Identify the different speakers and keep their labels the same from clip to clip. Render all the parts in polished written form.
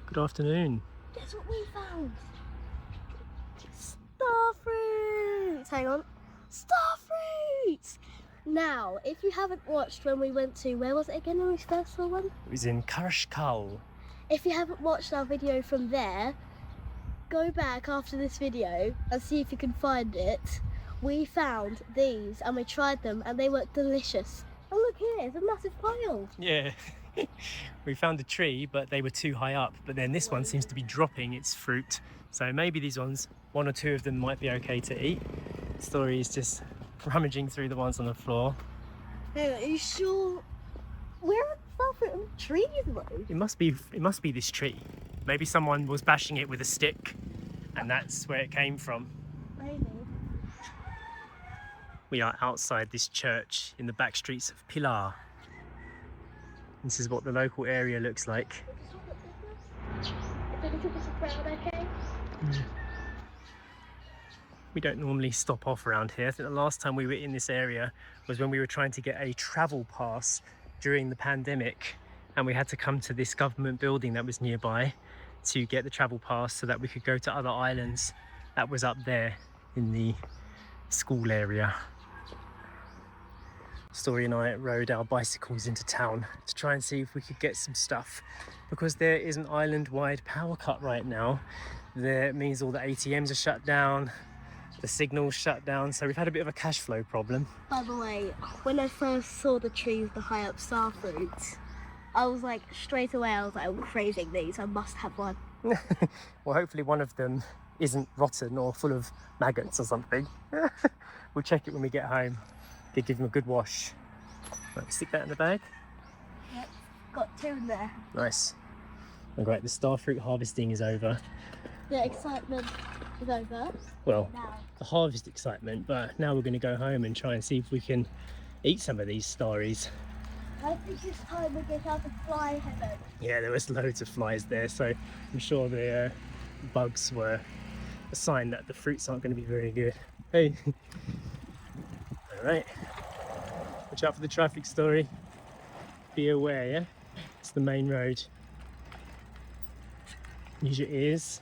Speaker 1: Good afternoon.
Speaker 2: Guess what we found? Star fruits! Hang on. Star fruits! Now, if you haven't watched when we went to, where was it again when we first saw one?
Speaker 1: It was in Karshkal.
Speaker 2: If you haven't watched our video from there, go back after this video and see if you can find it. We found these and we tried them and they were delicious. Oh look here, it's a massive pile.
Speaker 1: Yeah. We found a tree, but they were too high up. But then this one seems to be dropping its fruit. So maybe these ones, one or two of them might be okay to eat. Story is just rummaging through the ones on the floor.
Speaker 2: Hey, are you sure? Where are the star fruit on the trees though?
Speaker 1: It must be this tree. Maybe someone was bashing it with a stick and that's where it came from.
Speaker 2: Maybe.
Speaker 1: We are outside this church in the back streets of Pilar. This is what the local area looks like.
Speaker 2: It's a little bit of brown, okay?
Speaker 1: We don't normally stop off around here. I think the last time we were in this area was when we were trying to get a travel pass during the pandemic, and we had to come to this government building that was nearby to get the travel pass so that we could go to other islands. That was up there in the school area. Story and I rode our bicycles into town to try and see if we could get some stuff. Because there is an island-wide power cut right now, that means all the ATMs are shut down, the signal's shut down, so we've had a bit of a cash flow problem.
Speaker 2: By the way, when I first saw the trees, the high up star fruits, I was like, straight away, I was like, I'm craving these, I must have one.
Speaker 1: Well, hopefully one of them isn't rotten or full of maggots or something. We'll check it when we get home. Give them a good wash. Right, stick that in the bag.
Speaker 2: Yep, got two in there.
Speaker 1: Nice. Right, the star fruit harvesting is over.
Speaker 2: The excitement is over.
Speaker 1: Well,
Speaker 2: Now.
Speaker 1: the harvest excitement, but now we're going to go home and try and see if we can eat some of these starries.
Speaker 2: I think it's time we get out of fly heaven.
Speaker 1: Yeah, there was loads of flies there, so I'm sure the bugs were a sign that the fruits aren't going to be very good. Hey. Alright, watch out for the traffic, Story. Be aware, yeah? It's the main road. Use your ears,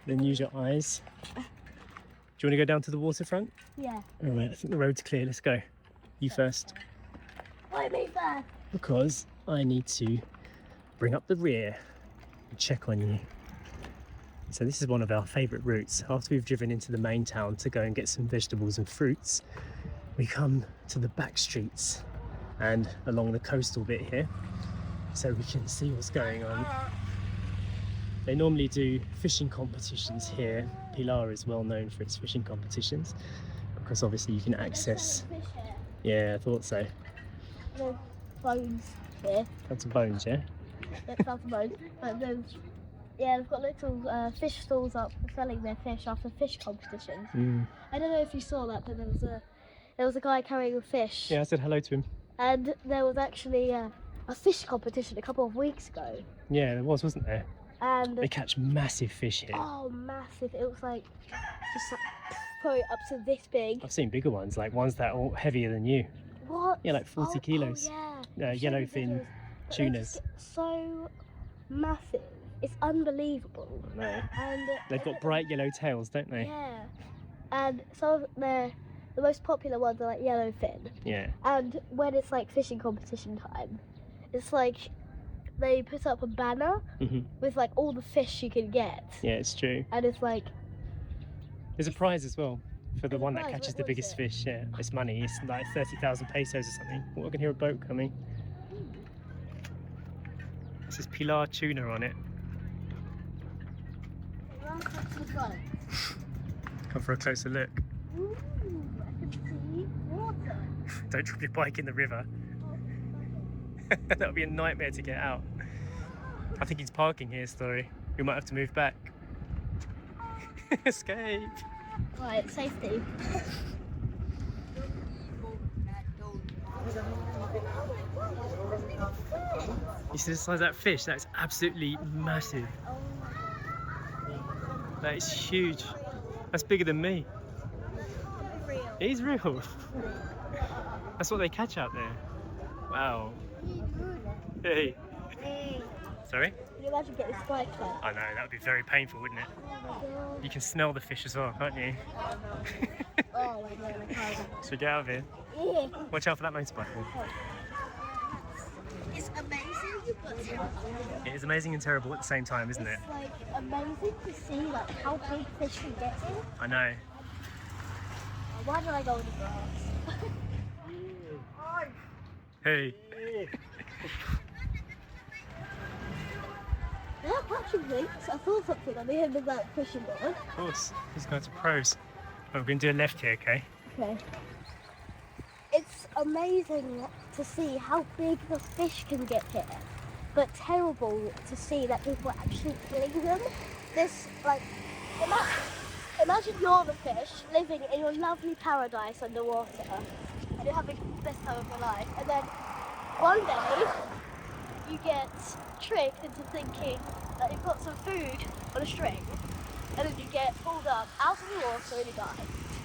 Speaker 1: then use your eyes. Do you want to go down to the waterfront?
Speaker 2: Yeah.
Speaker 1: Alright, I think the road's clear, let's go. You first.
Speaker 2: Why me first?
Speaker 1: Because I need to bring up the rear and check on you. So this is one of our favourite routes. After we've driven into the main town to go and get some vegetables and fruits, we come to the back streets and along the coastal bit here so we can see what's going on. They normally do fishing competitions here. Pilar is well known for its fishing competitions because obviously you can access... Yeah, I thought so.
Speaker 2: There's bones here.
Speaker 1: That's bones, yeah?
Speaker 2: That's the bones. But there's, yeah, they've got little fish stalls up selling their fish after fish competitions. I don't know if you saw that, but there was a guy carrying a fish.
Speaker 1: Yeah, I said hello to him.
Speaker 2: And there was actually a fish competition a couple of weeks ago.
Speaker 1: Yeah, there was, wasn't there?
Speaker 2: And
Speaker 1: They catch massive fish here.
Speaker 2: oh, massive! It was like just like probably up to this big.
Speaker 1: I've seen bigger ones, like ones that are heavier than you.
Speaker 2: What?
Speaker 1: Yeah, like 40 kilos.
Speaker 2: Oh, yeah.
Speaker 1: Yellowfin
Speaker 2: But they
Speaker 1: tunas.
Speaker 2: just get so massive. It's unbelievable.
Speaker 1: No.
Speaker 2: And
Speaker 1: They've got bright yellow tails, don't they?
Speaker 2: yeah. And some of the most popular ones are like yellowfin.
Speaker 1: Yeah.
Speaker 2: And when it's like fishing competition time, it's like they put up a banner with like all the fish you can get.
Speaker 1: Yeah, it's true.
Speaker 2: And it's like,
Speaker 1: There's a prize as well for the
Speaker 2: There's a
Speaker 1: one that
Speaker 2: prize?
Speaker 1: catches
Speaker 2: What
Speaker 1: the
Speaker 2: is
Speaker 1: biggest
Speaker 2: it?
Speaker 1: fish. Yeah, it's money. It's like 30,000 pesos or something. Oh, I can hear a boat coming. This is Pilar tuna on it. Come for a closer look.
Speaker 2: ooh, I can see water.
Speaker 1: Don't drop your bike in the river. That would be a nightmare to get out. I think he's parking here, Story. We might have to move back. Escape!
Speaker 2: Right, safety.
Speaker 1: You see the size of that fish? That's absolutely massive. That is huge. That's bigger than me.
Speaker 2: Real.
Speaker 1: It is real. That's what they catch out there. Wow. Hey.
Speaker 2: Hey.
Speaker 1: Sorry?
Speaker 2: Can you imagine getting spiked like?
Speaker 1: I know, that would be very painful, wouldn't it?
Speaker 2: Oh my god.
Speaker 1: You can smell the fish as well, can't you?
Speaker 2: Oh my god, I can't.
Speaker 1: Should we get out of here?
Speaker 2: Yeah.
Speaker 1: Watch out for that motorbike.
Speaker 2: It's amazing, but
Speaker 1: It is amazing and terrible at the same time, isn't it?
Speaker 2: it's like amazing to see like how big fish can get here.
Speaker 1: I know.
Speaker 2: Why did I go in the grass?
Speaker 1: Hey.
Speaker 2: Yeah, catching things. I saw something on the end of that fishing board.
Speaker 1: Of course, he's going to pros. Oh, we're going to do a left here, okay?
Speaker 2: Okay. It's amazing to see how big the fish can get here, but terrible to see that people actually killing them. This, like, imagine you're the fish living in your lovely paradise underwater, and you're having the best time of your life, and then one day you get tricked into thinking that you've got some food on a string, and then you get pulled up out of the water and you die.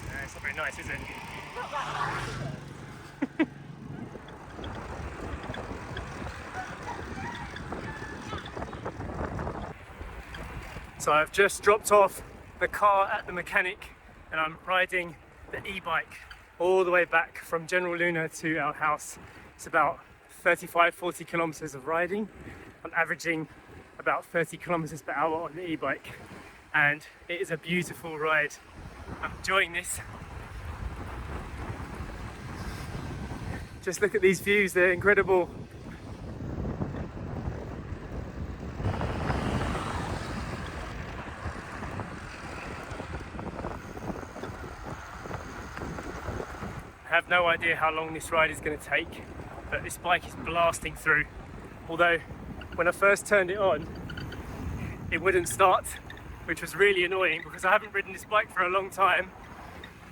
Speaker 1: Yeah, it's not very nice, is it?
Speaker 2: Not that nice, is it?
Speaker 1: So I've just dropped off the car at the mechanic and I'm riding the e-bike all the way back from General Luna to our house. It's about 35-40 kilometers of riding. I'm averaging about 30 kilometers per hour on the e-bike and it is a beautiful ride. I'm enjoying this. Just look at these views, they're incredible. I have no idea how long this ride is going to take, but this bike is blasting through. Although when I first turned it on, it wouldn't start, which was really annoying because I haven't ridden this bike for a long time.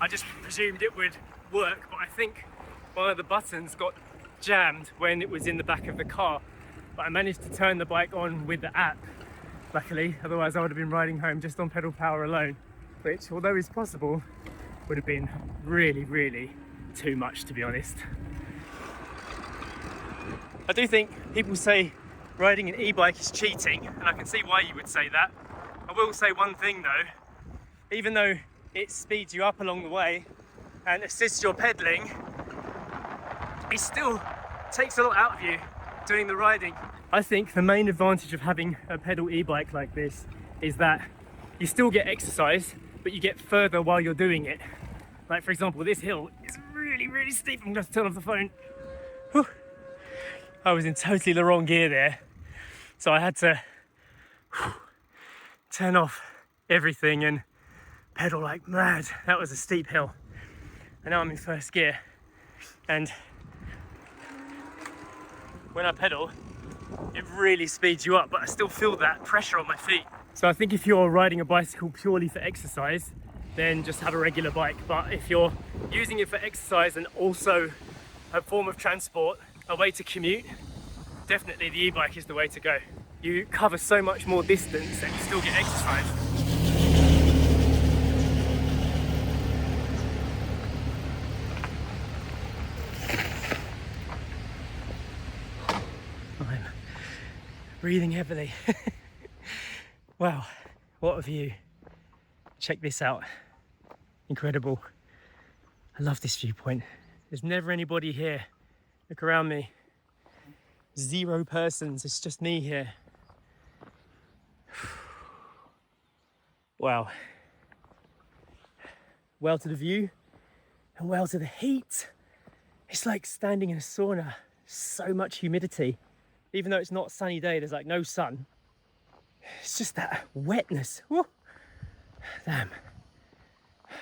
Speaker 1: I just presumed it would work, but I think one of the buttons got jammed when it was in the back of the car. But I managed to turn the bike on with the app, luckily, otherwise I would have been riding home just on pedal power alone, which, although is possible, would have been really too much, to be honest. I do think people say riding an e-bike is cheating, and I can see why you would say that. I will say one thing though, even though it speeds you up along the way and assists your pedaling, it still takes a lot out of you doing the riding. I think the main advantage of having a pedal e-bike like this is that you still get exercise, but you get further while you're doing it. Like, for example, this hill is really steep. I'm going to have to turn off the phone. Whew. I was in totally the wrong gear there, so I had to turn off everything and pedal like mad. That was a steep hill, and now I'm in first gear, and when I pedal it really speeds you up, but I still feel that pressure on my feet. So I think if you're riding a bicycle purely for exercise, then just have a regular bike. But if you're using it for exercise and also a form of transport, a way to commute, definitely the e-bike is the way to go. You cover so much more distance and you still get exercise. I'm breathing heavily. Wow, what a view. Check this out. Incredible. I love this viewpoint. There's never anybody here. Look around me. 0 persons, it's just me here. Wow. Well to the view and well to the heat. It's like standing in a sauna. So much humidity. Even though it's not a sunny day, there's like no sun. It's just that wetness. Woo. Damn.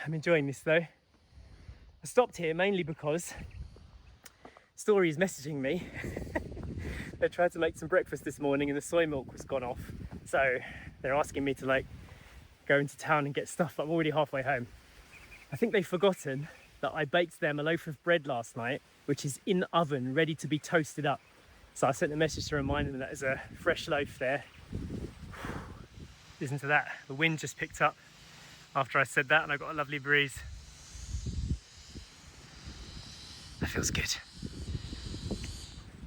Speaker 1: I'm enjoying this though. I stopped here mainly because Story is messaging me. They tried to make some breakfast this morning and the soy milk was gone off. So they're asking me to like go into town and get stuff, but I'm already halfway home. I think they've forgotten that I baked them a loaf of bread last night, which is in the oven, ready to be toasted up. So I sent a message to remind them that there's a fresh loaf there. Listen to that, the wind just picked up after I said that and I got a lovely breeze. That feels good.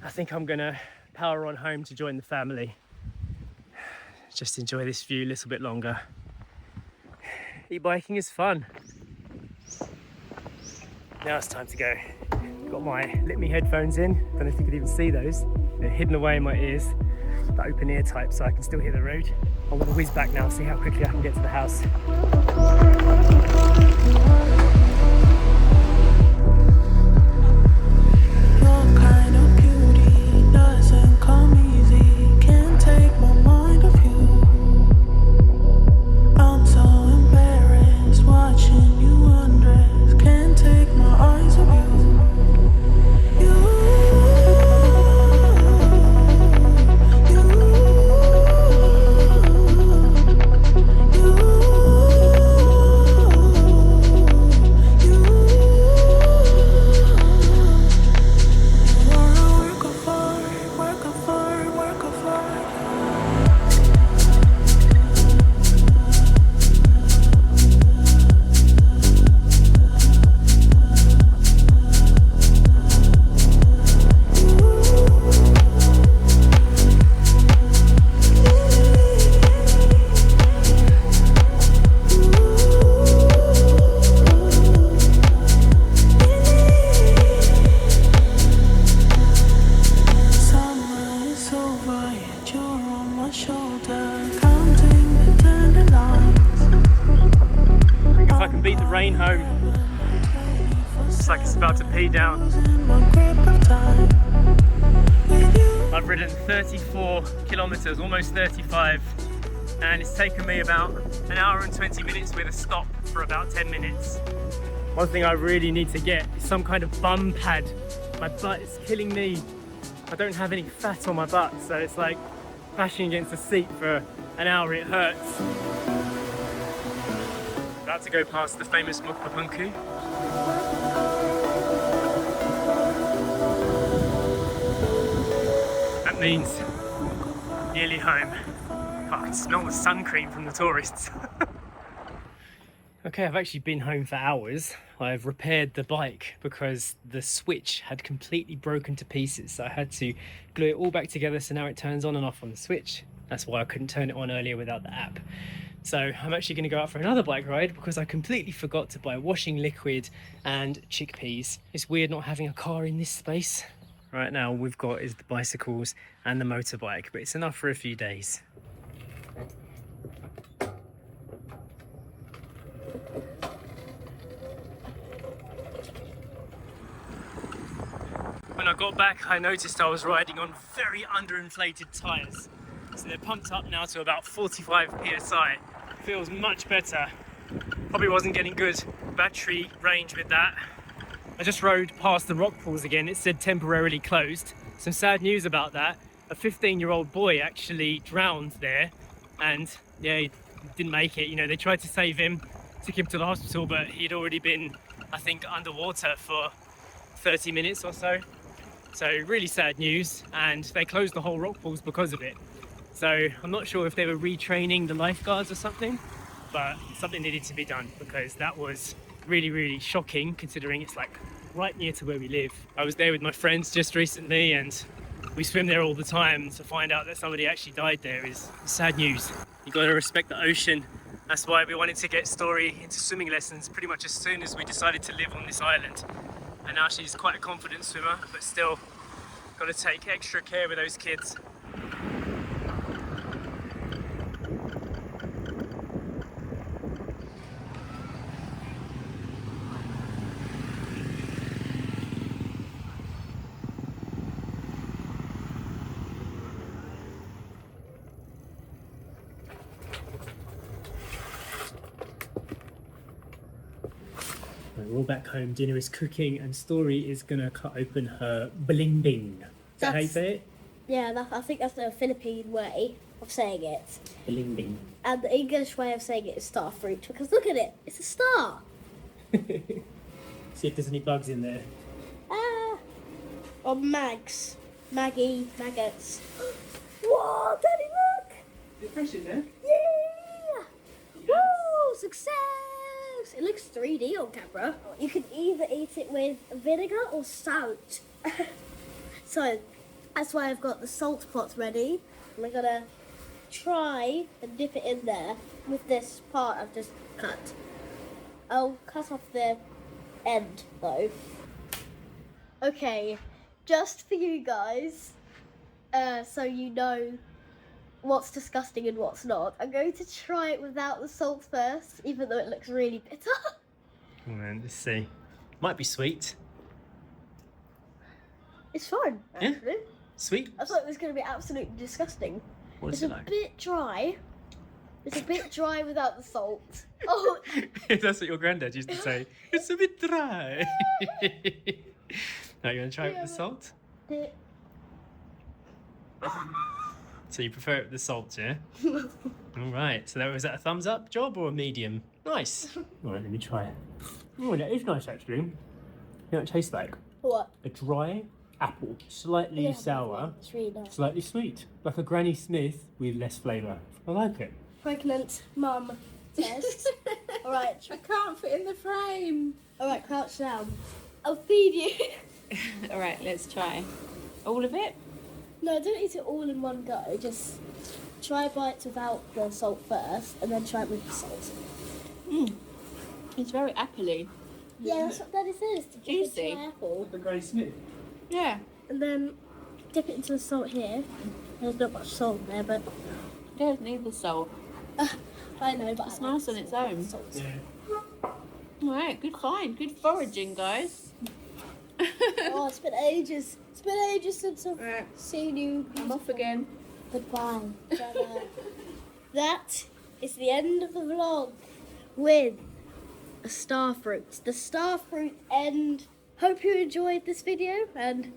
Speaker 1: I think I'm gonna power on home to join the family just enjoy this view a little bit longer. E-biking is fun. Now it's time to go. Got my Litme headphones in. Don't know if you could even see those. They're hidden away in my ears. The open ear type, so I can still hear the road. I want to whiz back now, see how quickly I can get to the house. Rain home. Looks like it's about to pay down. I've ridden 34 kilometers, almost 35, and it's taken me about an hour and 20 minutes with a stop for about 10 minutes. One thing I really need to get is some kind of bum pad. My butt is killing me. I don't have any fat on my butt, so it's like bashing against the seat for an hour, it hurts. About to go past the famous Mukpapunku. That means nearly home. Oh, I can smell the sun cream from the tourists. Okay, I've actually been home for hours. I've repaired the bike because the switch had completely broken to pieces. So I had to glue it all back together, so now it turns on and off on the switch. That's why I couldn't turn it on earlier without the app. So I'm actually going to go out for another bike ride because I completely forgot to buy washing liquid and chickpeas. It's weird not having a car in this space. Right now all we've got is the bicycles and the motorbike, but it's enough for a few days. When I got back, I noticed I was riding on very underinflated tyres. So they're pumped up now to about 45 psi. Feels much better. Probably wasn't getting good battery range with that. I just rode past the rock pools again. It said temporarily closed. Some sad news about that. A 15-year-old boy actually drowned there, and yeah, he didn't make it. You know, they tried to save him, took him to the hospital, but he'd already been, I think, underwater for 30 minutes or so. So really sad news, and they closed the whole rock pools because of it. So I'm not sure if they were retraining the lifeguards or something, but something needed to be done because that was really, really shocking considering it's like right near to where we live. I was there with my friends just recently and we swim there all the time. To find out that somebody actually died there is sad news. You got to respect the ocean. That's why we wanted to get Story into swimming lessons pretty much as soon as we decided to live on this island. And now she's quite a confident swimmer, but still got to take extra care with those kids. We're all back home, dinner is cooking, and Story is gonna cut open her Balimbing. Is that how you say it?
Speaker 2: Yeah, I think that's the Philippine way of saying it.
Speaker 1: Balimbing.
Speaker 2: And the English way of saying it is star fruit, because look at it, it's a star.
Speaker 1: See if there's any bugs in there.
Speaker 2: Or maggots. Whoa, Daddy, look!
Speaker 1: Is it fresh in there?
Speaker 2: Yeah!
Speaker 1: Yes.
Speaker 2: Woo, success! It looks 3D on camera. You can either eat it with vinegar or salt. So, that's why I've got the salt pot ready. And I'm gonna try and dip it in there with this part I've just cut. I'll cut off the end though. Okay, just for you guys, so you know what's disgusting and what's not, I'm going to try it without the salt first, even though it looks really bitter.
Speaker 1: And then let's see. Might be sweet.
Speaker 2: It's fine,
Speaker 1: Yeah?
Speaker 2: actually.
Speaker 1: Sweet?
Speaker 2: I thought it was going to be absolutely disgusting.
Speaker 1: What
Speaker 2: It's
Speaker 1: is
Speaker 2: a
Speaker 1: it like?
Speaker 2: bit dry. It's a bit dry without the salt. Oh,
Speaker 1: That's what your granddad used to say. It's a bit dry. Now you want to try it
Speaker 2: Yeah,
Speaker 1: with the salt?
Speaker 2: the-
Speaker 1: So you prefer it with the salt, yeah? All right. So was that a thumbs up job or a medium? Nice. All right, let me try it. Oh, that is nice actually. You know what it tastes like?
Speaker 2: what?
Speaker 1: A dry apple, slightly
Speaker 2: Yeah,
Speaker 1: sour,
Speaker 2: It's really nice.
Speaker 1: slightly sweet, like a Granny Smith with less flavour. I like it.
Speaker 2: Pregnant mum test. Alright,
Speaker 3: I can't fit in the frame.
Speaker 2: alright, crouch down. I'll feed you.
Speaker 3: All right, let's try. All of it?
Speaker 2: No, don't eat it all in one go. Just try bites without the salt first, and then try it with the salt.
Speaker 3: It's very appley.
Speaker 2: Yeah, that's what Daddy says. To dip
Speaker 3: Juicy.
Speaker 2: into an apple,
Speaker 1: The Granny Smith.
Speaker 3: Yeah,
Speaker 2: and then dip it into the salt here. There's not much salt there, but
Speaker 3: it does need the salt.
Speaker 2: I know. But
Speaker 3: It's
Speaker 2: I like
Speaker 3: nice on its own.
Speaker 2: salt.
Speaker 1: Yeah.
Speaker 3: All right, good find. Good foraging, guys.
Speaker 2: Oh, it's been ages. It's been ages since I've
Speaker 3: Right,
Speaker 2: seen you.
Speaker 3: I'm off again.
Speaker 2: Goodbye. That is the end of the vlog with a star fruit. The star fruit end. Hope you enjoyed this video and